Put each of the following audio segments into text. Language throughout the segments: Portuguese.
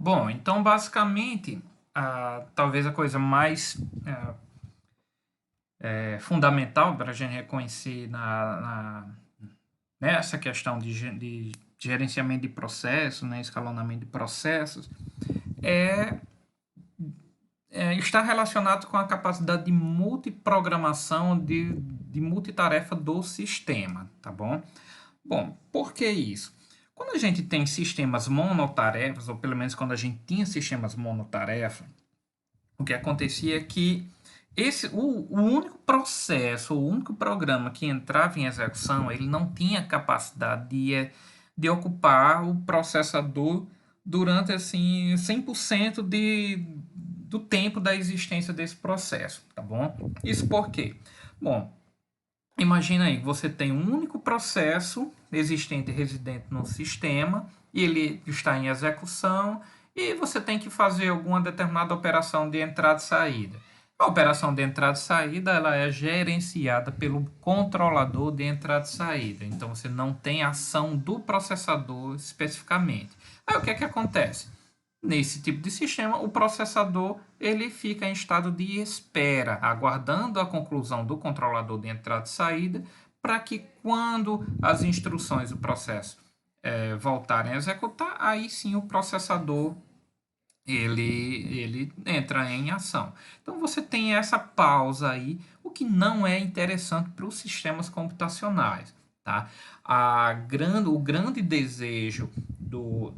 Bom, então basicamente, talvez a coisa mais fundamental para a gente reconhecer nessa questão de gerenciamento de processos, né, escalonamento de processos, é, está relacionado com a capacidade de multiprogramação, de multitarefa do sistema, tá bom? Bom, por que isso? Quando a gente tem sistemas monotarefas, ou pelo menos quando a gente tinha sistemas monotarefa, o que acontecia é que o único processo, o único programa que entrava em execução, ele não tinha capacidade de ocupar o processador durante assim 100% do tempo da existência desse processo, tá bom? Isso por quê? Bom, imagina aí, você tem um único processo existente e residente no sistema, e ele está em execução, e você tem que fazer alguma determinada operação de entrada e saída. A operação de entrada e saída ela é gerenciada pelo controlador de entrada e saída. Então você não tem ação do processador especificamente. Aí o que é que acontece? Nesse tipo de sistema, o processador ele fica em estado de espera, aguardando a conclusão do controlador de entrada e saída, para que quando as instruções do processo voltarem a executar, aí sim o processador ele entra em ação. Então você tem essa pausa aí, o que não é interessante para os sistemas computacionais. Tá? O grande desejo do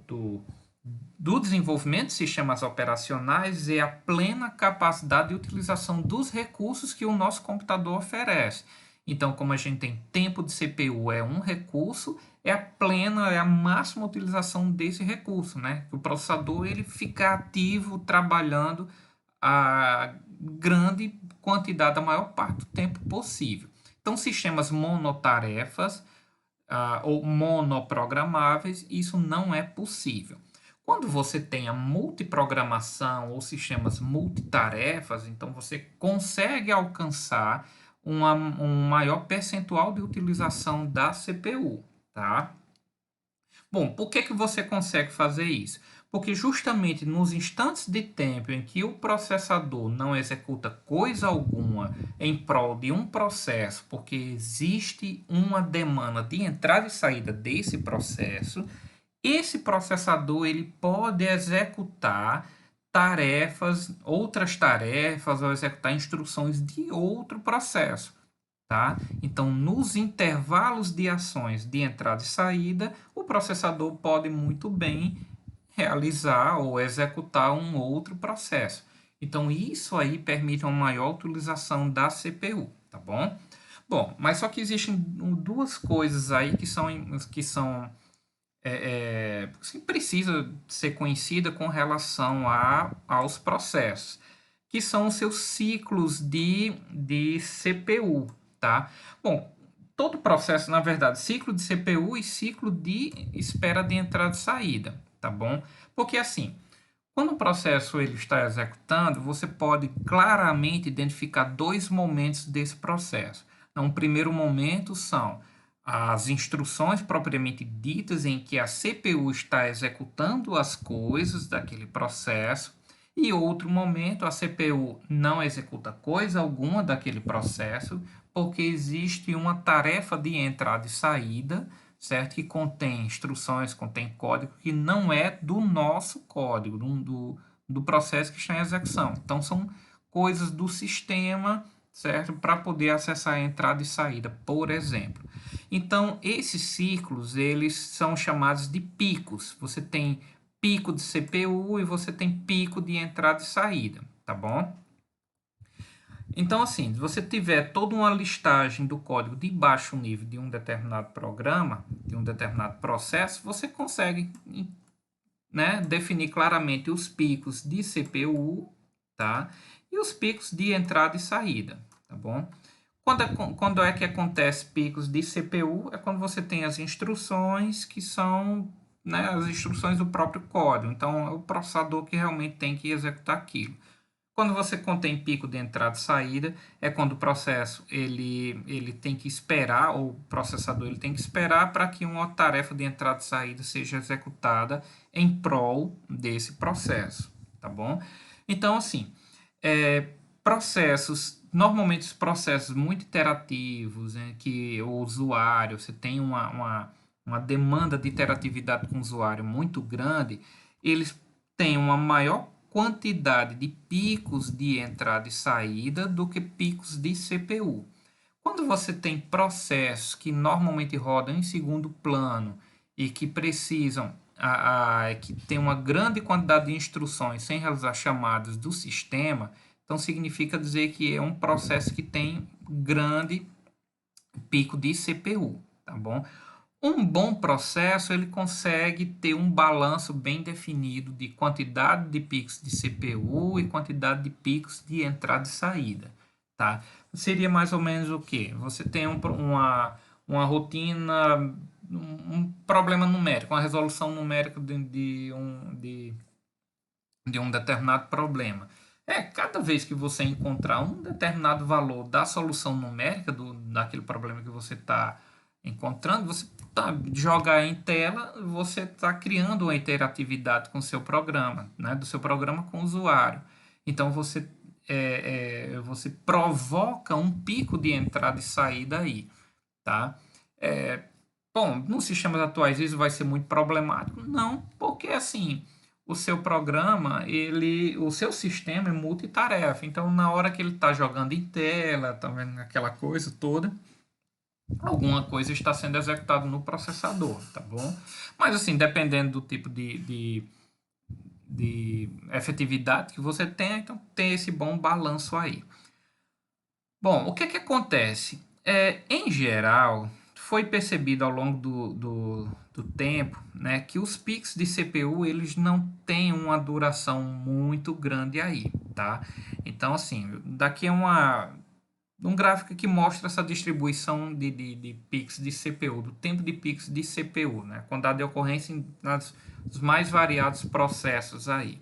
desenvolvimento de sistemas operacionais é a plena capacidade de utilização dos recursos que o nosso computador oferece. Então, como a gente tem tempo de CPU é um recurso, é a máxima utilização desse recurso, né? O processador ele fica ativo, trabalhando a grande quantidade, a maior parte do tempo possível. Então, sistemas monotarefas ou monoprogramáveis, isso não é possível. Quando você tem a multiprogramação ou sistemas multitarefas, então você consegue alcançar um maior percentual de utilização da CPU, tá? Bom, por que você consegue fazer isso? Porque justamente nos instantes de tempo em que o processador não executa coisa alguma em prol de um processo, porque existe uma demanda de entrada e saída desse processo, esse processador ele pode executar outras tarefas, ou executar instruções de outro processo. Tá? Então, nos intervalos de ações de entrada e saída, o processador pode muito bem realizar ou executar um outro processo. Então, isso aí permite uma maior utilização da CPU, tá bom? Bom, mas só que existem duas coisas aí que precisa ser conhecida com relação aos processos, que são os seus ciclos de CPU, tá? Bom, todo processo, na verdade, ciclo de CPU e ciclo de espera de entrada e saída, tá bom? Porque assim, quando o processo ele está executando, você pode claramente identificar dois momentos desse processo. Então, o primeiro momento são as instruções propriamente ditas em que a CPU está executando as coisas daquele processo, e outro momento a CPU não executa coisa alguma daquele processo, porque existe uma tarefa de entrada e saída, certo? Que contém instruções, contém código que não é do nosso código, do processo que está em execução. Então, são coisas do sistema, certo? Para poder acessar a entrada e saída, por exemplo. Então, esses ciclos, eles são chamados de picos. Você tem pico de CPU e você tem pico de entrada e saída, tá bom? Então, assim, se você tiver toda uma listagem do código de baixo nível de um determinado programa, de um determinado processo, você consegue, né, definir claramente os picos de CPU, tá? E os picos de entrada e saída, tá bom? Quando é que acontece picos de CPU? É quando você tem as instruções que são, né, as instruções do próprio código. Então, é o processador que realmente tem que executar aquilo. Quando você contém pico de entrada e saída, é quando o processo ele tem que esperar, ou o processador ele tem que esperar para que uma tarefa de entrada e saída seja executada em prol desse processo, tá bom? Então, assim, normalmente os processos muito interativos, né, que o usuário, você tem uma demanda de interatividade com o usuário muito grande, eles têm uma maior quantidade de picos de entrada e saída do que picos de CPU. Quando você tem processos que normalmente rodam em segundo plano e que precisam, que tem uma grande quantidade de instruções sem realizar chamadas do sistema, então significa dizer que é um processo que tem grande pico de CPU, tá bom? Um bom processo, ele consegue ter um balanço bem definido de quantidade de picos de CPU e quantidade de picos de entrada e saída, tá? Seria mais ou menos o quê? Você tem uma rotina, um problema numérico, uma resolução numérica de um determinado problema. Cada vez que você encontrar um determinado valor da solução numérica daquele problema que você está encontrando, você jogar em tela, você está criando uma interatividade com o seu programa, né? Do seu programa com o usuário. Então você provoca um pico de entrada e saída aí, tá? Bom, nos sistemas atuais isso vai ser muito problemático? Não, porque assim, o seu programa, o seu sistema é multitarefa. Então, na hora que ele está jogando em tela, tá vendo aquela coisa toda, alguma coisa está sendo executada no processador, tá bom? Mas assim, dependendo do tipo de efetividade que você tem, então tem esse bom balanço aí. Bom, o que que acontece? Em geral, foi percebido ao longo do tempo, né, que os picos de CPU eles não têm uma duração muito grande aí, tá? Então, assim, daqui é um gráfico que mostra essa distribuição de picos de CPU, do tempo de picos de CPU, né? Quantidade de ocorrência nos mais variados processos aí.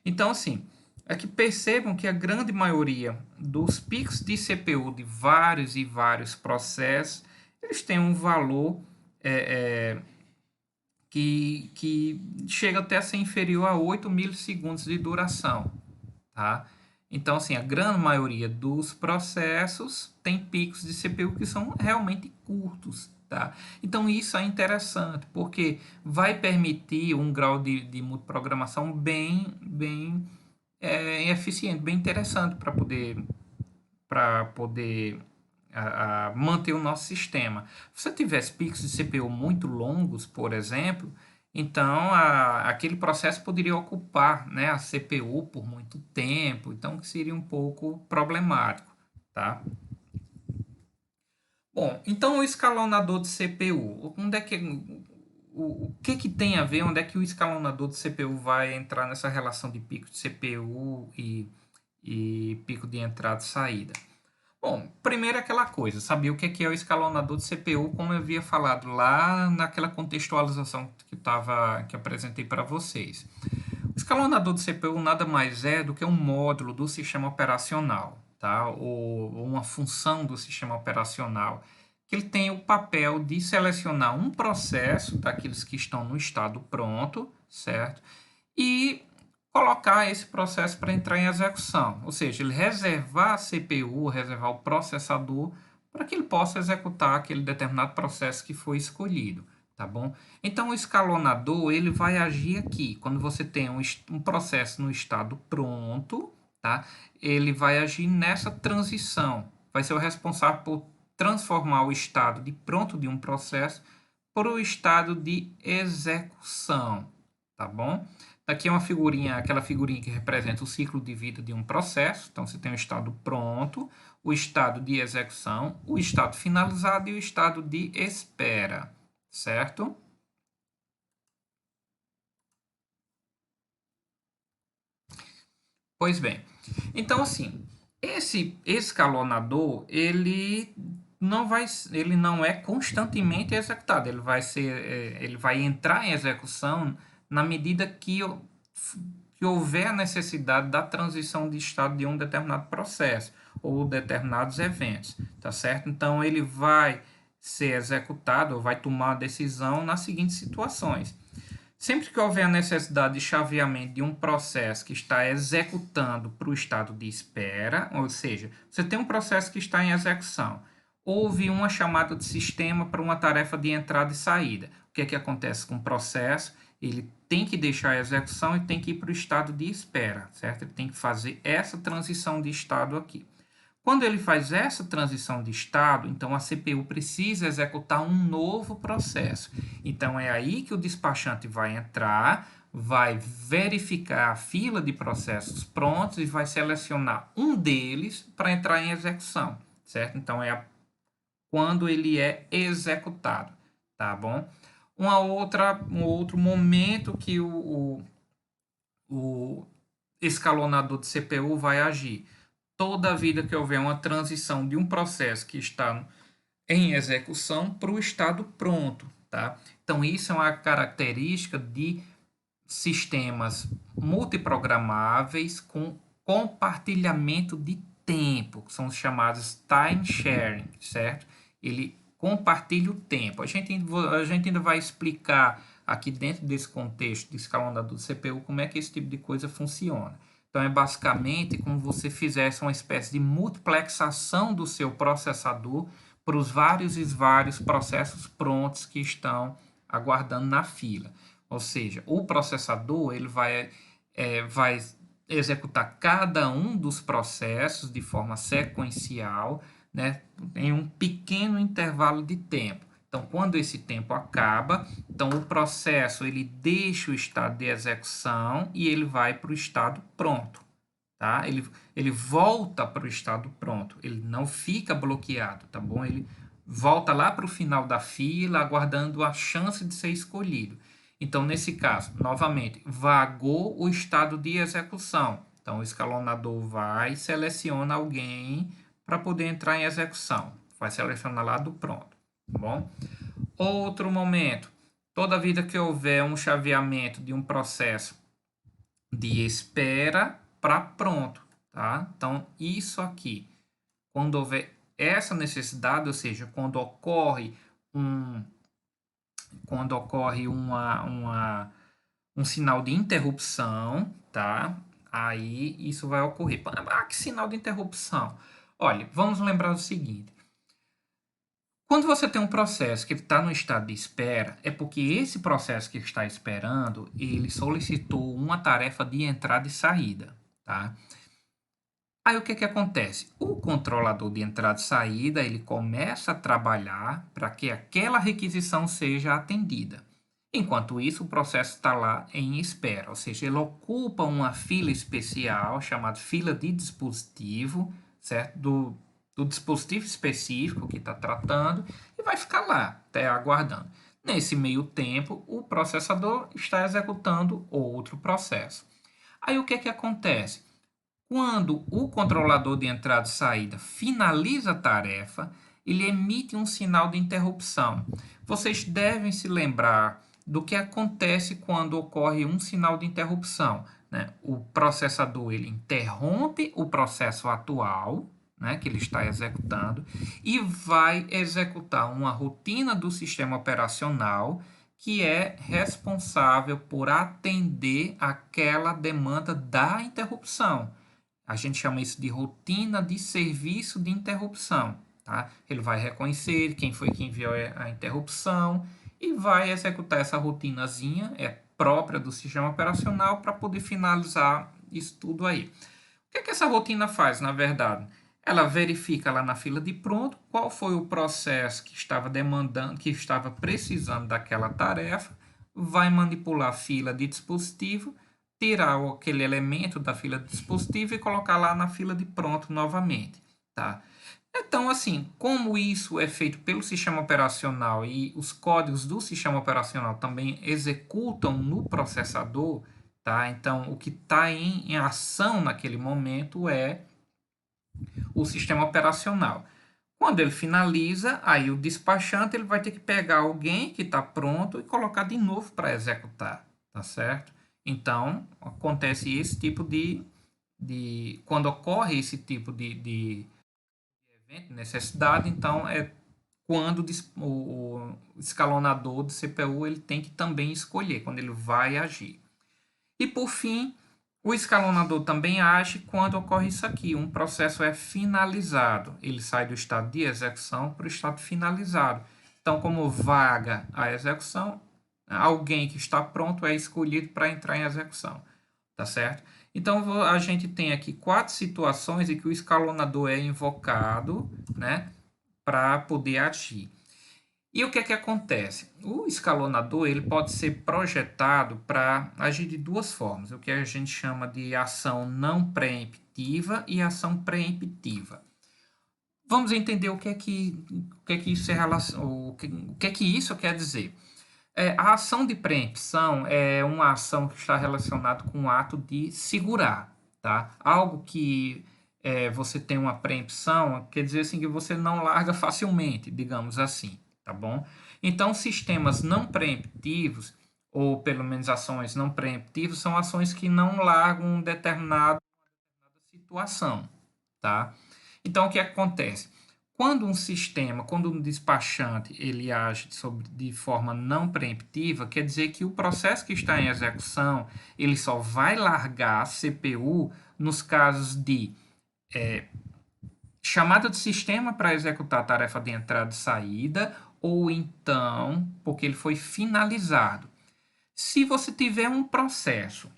Então, assim, é que percebam que a grande maioria dos picos de CPU de vários e vários processos, eles têm um valor que chega até a ser inferior a 8 milissegundos de duração, tá? Então, assim, a grande maioria dos processos tem picos de CPU que são realmente curtos, tá? Então, isso é interessante, porque vai permitir um grau de multiprogramação bem eficiente, bem interessante para poder manter o nosso sistema. Se você tivesse picos de CPU muito longos, por exemplo, então aquele processo poderia ocupar, né, a CPU por muito tempo, então seria um pouco problemático, tá? Bom, então o escalonador de CPU, onde é que o que que tem a ver, onde é que o escalonador de CPU vai entrar nessa relação de pico de CPU e pico de entrada e saída? Bom, primeiro aquela coisa, saber o que é o escalonador de CPU, como eu havia falado lá naquela contextualização que apresentei para vocês. O escalonador de CPU nada mais é do que um módulo do sistema operacional, tá? Ou uma função do sistema operacional, que ele tem o papel de selecionar um processo daqueles que estão no estado pronto, certo? E colocar esse processo para entrar em execução, ou seja, ele reservar a CPU, reservar o processador para que ele possa executar aquele determinado processo que foi escolhido, tá bom? Então o escalonador ele vai agir aqui, quando você tem um processo no estado pronto, tá? Ele vai agir nessa transição, vai ser o responsável por transformar o estado de pronto de um processo para o estado de execução, tá bom? Aqui é uma figurinha, aquela figurinha que representa o ciclo de vida de um processo. Então, você tem o estado pronto, o estado de execução, o estado finalizado e o estado de espera, certo? Pois bem, então assim, esse escalonador, ele não é constantemente executado, ele vai entrar em execução na medida que que houver a necessidade da transição de estado de um determinado processo ou determinados eventos, tá certo? Então, ele vai ser executado ou vai tomar a decisão nas seguintes situações. Sempre que houver a necessidade de chaveamento de um processo que está executando para o estado de espera, ou seja, você tem um processo que está em execução, houve uma chamada de sistema para uma tarefa de entrada e saída. O que é que acontece com o processo? Ele tem que deixar a execução e tem que ir para o estado de espera, certo? Ele tem que fazer essa transição de estado aqui. Quando ele faz essa transição de estado, então a CPU precisa executar um novo processo. Então é aí que o despachante vai entrar, vai verificar a fila de processos prontos e vai selecionar um deles para entrar em execução, certo? Então quando ele é executado, tá bom? Um outro momento que o escalonador de CPU vai agir. Toda vida que houver uma transição de um processo que está em execução para o estado pronto, tá? Então, isso é uma característica de sistemas multiprogramáveis com compartilhamento de tempo, que são os chamados time sharing, certo? Ele compartilha o tempo. A gente ainda vai explicar aqui dentro desse contexto de escalonador do CPU como é que esse tipo de coisa funciona. Então, é basicamente como você fizesse uma espécie de multiplexação do seu processador para os vários e vários processos prontos que estão aguardando na fila. Ou seja, o processador ele vai executar cada um dos processos de forma sequencial, né, em um pequeno intervalo de tempo. Então, quando esse tempo acaba, então o processo ele deixa o estado de execução e ele vai para o estado pronto. Tá? Ele volta para o estado pronto, ele não fica bloqueado, tá bom? Ele volta lá para o final da fila, aguardando a chance de ser escolhido. Então, nesse caso, novamente, vagou o estado de execução. Então, o escalonador vai e seleciona alguém para poder entrar em execução. Vai selecionar lá do pronto, tá bom? Outro momento, toda vida que houver um chaveamento de um processo de espera para pronto, tá? Então, isso aqui, quando houver essa necessidade, ou seja, quando ocorre um sinal de interrupção, tá? Aí isso vai ocorrer. Ah, que sinal de interrupção? Olha, vamos lembrar o seguinte. Quando você tem um processo que está no estado de espera, é porque esse processo que está esperando, ele solicitou uma tarefa de entrada e saída, tá? Aí o que que acontece? O controlador de entrada e saída, ele começa a trabalhar para que aquela requisição seja atendida. Enquanto isso, o processo está lá em espera, ou seja, ele ocupa uma fila especial chamada fila de dispositivo, certo? Do dispositivo específico que está tratando e vai ficar lá, até aguardando. Nesse meio tempo, o processador está executando outro processo. Aí o que que acontece? Quando o controlador de entrada e saída finaliza a tarefa, ele emite um sinal de interrupção. Vocês devem se lembrar do que acontece quando ocorre um sinal de interrupção, né? O processador ele interrompe o processo atual, né, que ele está executando, e vai executar uma rotina do sistema operacional que é responsável por atender aquela demanda da interrupção. A gente chama isso de rotina de serviço de interrupção. Tá? Ele vai reconhecer quem foi que enviou a interrupção e vai executar essa rotinazinha, é própria do sistema operacional, para poder finalizar isso tudo aí. O que é que essa rotina faz, na verdade? Ela verifica lá na fila de pronto qual foi o processo que estava demandando, que estava precisando daquela tarefa, vai manipular a fila de dispositivo, tirar aquele elemento da fila de dispositivo e colocar lá na fila de pronto novamente, tá? Então, assim, como isso é feito pelo sistema operacional e os códigos do sistema operacional também executam no processador, tá? Então, o que está em ação naquele momento é o sistema operacional. Quando ele finaliza, aí o despachante ele vai ter que pegar alguém que está pronto e colocar de novo para executar, tá certo? Então, acontece esse tipo quando ocorre esse tipo de evento, necessidade, então é quando o escalonador do CPU ele tem que também escolher quando ele vai agir. E por fim, o escalonador também age quando ocorre isso aqui, um processo é finalizado, ele sai do estado de execução para o estado finalizado. Então, como vaga a execução, alguém que está pronto é escolhido para entrar em execução, tá certo? Então, a gente tem aqui 4 situações em que o escalonador é invocado, né, para poder agir. E o que é que acontece? O escalonador ele pode ser projetado para agir de duas formas, o que a gente chama de ação não preemptiva e ação preemptiva. Vamos entender o que é que isso o que é que isso quer dizer. A ação de preempção é uma ação que está relacionada com o ato de segurar, tá? Algo que você tem uma preempção, quer dizer assim que você não larga facilmente, digamos assim, tá bom? Então, sistemas não preemptivos, ou pelo menos ações não preemptivas, são ações que não largam uma determinada situação, tá? Então, o que acontece? Quando um despachante, ele age de forma não preemptiva, quer dizer que o processo que está em execução, ele só vai largar a CPU nos casos de chamada de sistema para executar a tarefa de entrada e saída, ou então porque ele foi finalizado. Se você tiver um processo,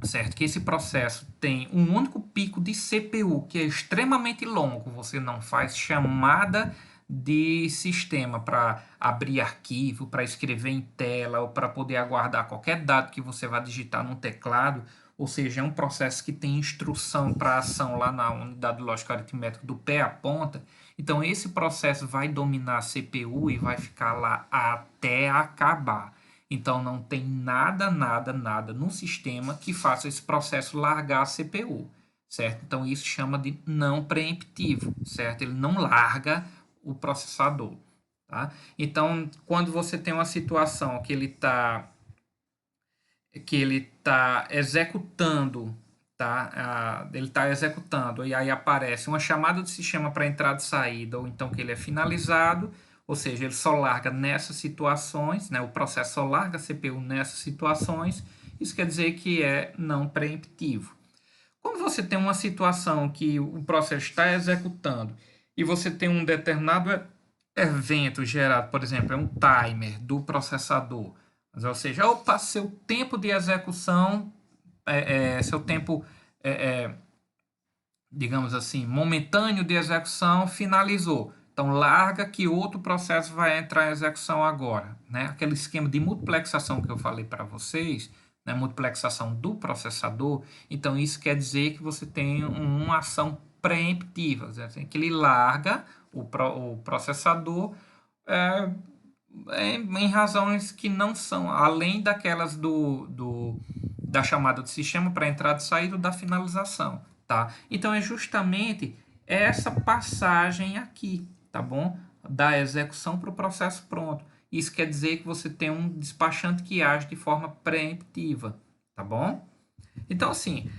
certo? Que esse processo tem um único pico de CPU, que é extremamente longo, você não faz chamada de sistema para abrir arquivo, para escrever em tela ou para poder aguardar qualquer dado que você vai digitar no teclado, ou seja, é um processo que tem instrução para ação lá na unidade lógica aritmética do pé à ponta. Então esse processo vai dominar a CPU e vai ficar lá até acabar. Então não tem nada no sistema que faça esse processo largar a CPU, certo? Então isso chama de não preemptivo, certo? Ele não larga o processador, tá? Então, quando você tem uma situação que ele tá executando, tá? Ele está executando e aí aparece uma chamada de sistema para entrada e saída, ou então que ele é finalizado, ou seja, ele só larga nessas situações, né? O processo só larga a CPU nessas situações, isso quer dizer que é não preemptivo. Quando você tem uma situação que o processo está executando e você tem um determinado evento gerado, por exemplo, é um timer do processador, ou seja, opa, seu tempo de execução, seu tempo, digamos assim, momentâneo de execução finalizou. Então, larga que outro processo vai entrar em execução agora. Né? Aquele esquema de multiplexação que eu falei para vocês, né? Multiplexação do processador. Então, isso quer dizer que você tem uma ação preemptiva, assim, que ele larga o processador em razões que não são, além daquelas da chamada de sistema para entrada e saída da finalização, tá? Então é justamente essa passagem aqui, tá bom? Da execução para o processo pronto. Isso quer dizer que você tem um despachante que age de forma preemptiva, tá bom? Então, assim,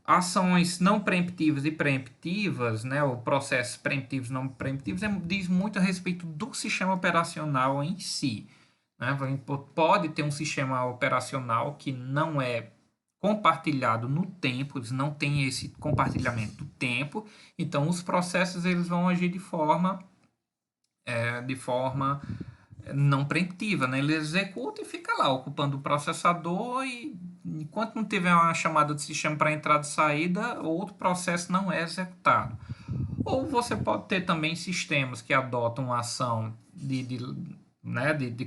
ações não preemptivas e preemptivas, né, ou processos preemptivos e não preemptivos, diz muito a respeito do sistema operacional em si. Né? Pode ter um sistema operacional que não é compartilhado no tempo, eles não têm esse compartilhamento do tempo, então os processos eles vão agir de forma não preemptiva, né? Ele executa e fica lá, ocupando o processador e enquanto não tiver uma chamada de sistema para entrada e saída, outro processo não é executado. Ou você pode ter também sistemas que adotam uma ação de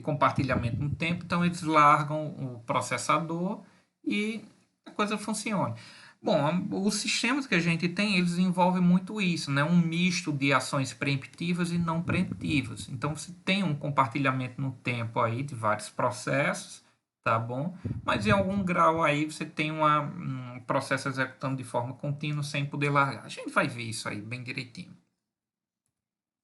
compartilhamento no tempo, então eles largam o processador e a coisa funciona. Bom, os sistemas que a gente tem, eles envolvem muito isso, né? Um misto de ações preemptivas e não preemptivas. Então, você tem um compartilhamento no tempo aí de vários processos, tá bom? Mas em algum grau aí você tem um processo executando de forma contínua sem poder largar. A gente vai ver isso aí bem direitinho.